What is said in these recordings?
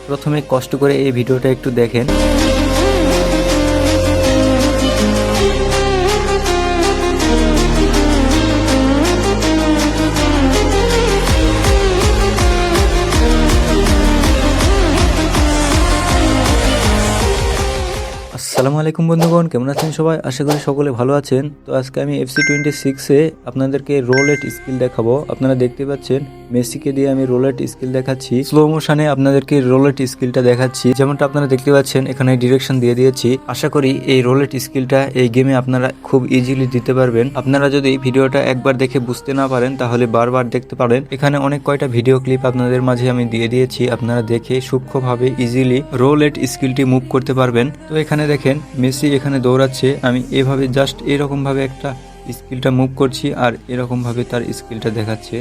প্রথমে কষ্ট করে এই ভিডিওটা একটু দেখেন। আসসালামু আলাইকুম বন্ধুগণ, কেমন আছেন সবাই? আশা করি সকলে ভালো আছেন। তো আজকে আমি FC26-এ আপনাদেরকে রোলেট স্কিল দেখাবো। আপনারা দেখতে পাচ্ছেন মেসিকে দিয়ে আমি রোলেট স্কিল দেখাচ্ছি। স্লো মোশনে আপনাদেরকে রোলেট স্কিলটা দেখাচ্ছি। যেমনটা আপনারা দেখতে পাচ্ছেন এখানে ডিরেকশন দিয়ে দিয়েছি। আশা করি এই রোলেট স্কিলটা এই গেমে আপনারা খুব ইজিলি দিতে পারবেন। আপনারা যদি ভিডিওটা একবার দেখে বুঝতে না পারেন তাহলে বারবার দেখতে পারেন। এখানে অনেক কয়টা ভিডিও ক্লিপ আপনাদের মাঝে আমি দিয়ে দিয়েছি, আপনারা দেখে সূক্ষ্মভাবে ইজিলি রোলেট স্কিলটি মুভ করতে পারবেন। তো এখানে দেখেন মেসি এখানে দৌড়াচ্ছে, আমি এভাবে জাস্ট এরকম ভাবে একটা স্কিলটা মুভ করছি আর এরকম ভাবে তার স্কিলটা দেখাচ্ছে।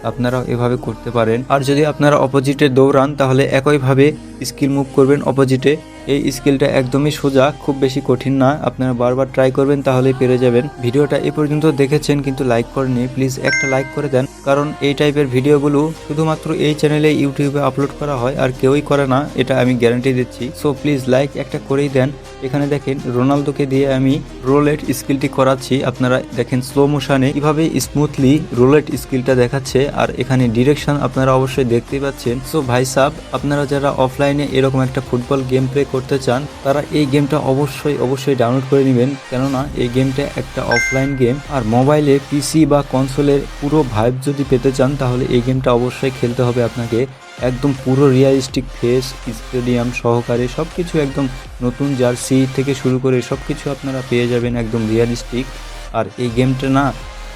আপনারাও এভাবে করতে পারেন। আর যদি আপনারা অপোজিটে দৌড়ান তাহলে একইভাবে স্কিল মুভ করবেন অপোজিটে। এই স্কিলটা একদমই সোজা, খুব বেশি কঠিন না। আপনারা বারবার ট্রাই করবেন তাহলেই পেরে যাবেন। ভিডিওটা এ পর্যন্ত দেখেছেন কিন্তু লাইক করেননি, প্লিজ একটা লাইক করে দেন, কারণ এই টাইপের ভিডিওগুলো শুধুমাত্র এই চ্যানেলে ইউটিউবে আপলোড করা হয়, আর কেউই করে না, এটা আমি গ্যারান্টি দিচ্ছি। সো প্লিজ লাইক একটা করেই দেন। এখানে দেখেন রোনালদোকে দিয়ে আমি রোলেট স্কিলটি করাচ্ছি। আপনারা দেখেন স্লো মোশনে কিভাবে স্মুথলি রোলেট স্কিলটা দেখাচ্ছে, আর এখানে ডিরেকশন আপনারা অবশ্যই দেখতেই পাচ্ছেন। সো ভাই সাব, আপনারা যারা অফলাইনে এরকম একটা ফুটবল গেম প্লে করতে চান তারা এই গেমটা অবশ্যই ডাউনলোড করে নেবেন, কেননা এই গেমটা একটা অফলাইন গেম। আর মোবাইলে, পিসি বা কনসোলের পুরো ভাইব যদি পেতে চান তাহলে এই গেমটা অবশ্যই খেলতে হবে আপনাকে। একদম পুরো রিয়ালিস্টিক ফেস, স্টেডিয়াম সহকারে সবকিছু, একদম নতুন জার্সি থেকে শুরু করে সবকিছু আপনারা পেয়ে যাবেন একদম রিয়ালিস্টিক। আর এই গেমটা না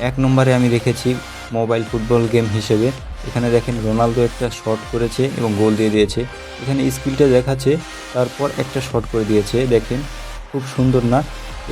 1 নম্বরে আমি রেখেছি মোবাইল ফুটবল গেম হিসেবে। এখানে দেখেন রোনালদো একটা শট করেছে এবং গোল দিয়ে দিয়েছে। এখানে স্কিলটা দেখাচ্ছে, তারপর একটা শট করে দিয়েছে। দেখেন খুব সুন্দর না?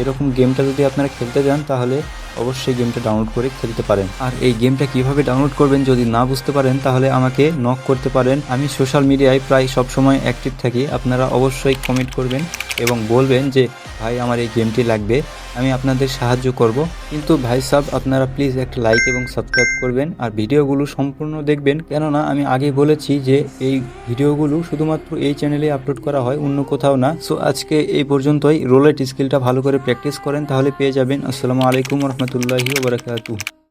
এরকম গেমটা যদি আপনারা খেলতে যান তাহলে অবশ্যই গেমটা ডাউনলোড করে খেলতে পারেন। আর এই গেমটা কিভাবে ডাউনলোড করবেন যদি না বুঝতে পারেন তাহলে আমাকে নক করতে পারেন। আমি সোশ্যাল মিডিয়ায় প্রায় সবসময় অ্যাক্টিভ থাকি। আপনারা অবশ্যই কমেন্ট করবেন এবং বলবেন যে ভাই আমার এই গেমটি লাগবে, আমি আপনাদের সাহায্য করব। কিন্তু ভাই সাব, আপনারা প্লিজ একটা লাইক এবং সাবস্ক্রাইব করবেন আর ভিডিওগুলো সম্পূর্ণ দেখবেন, কেননা আমি আগে বলেছি যে এই ভিডিওগুলো শুধুমাত্র এই চ্যানেলে আপলোড করা হয়, অন্য কোথাও না। সো আজকে এই পর্যন্তই। রোলেট স্কিলটা ভালো করে প্র্যাকটিস করেন তাহলে পেয়ে যাবেন। আসসালামু আলাইকুম রহমতুল্লাহি ওয়া বারাকাতুহু।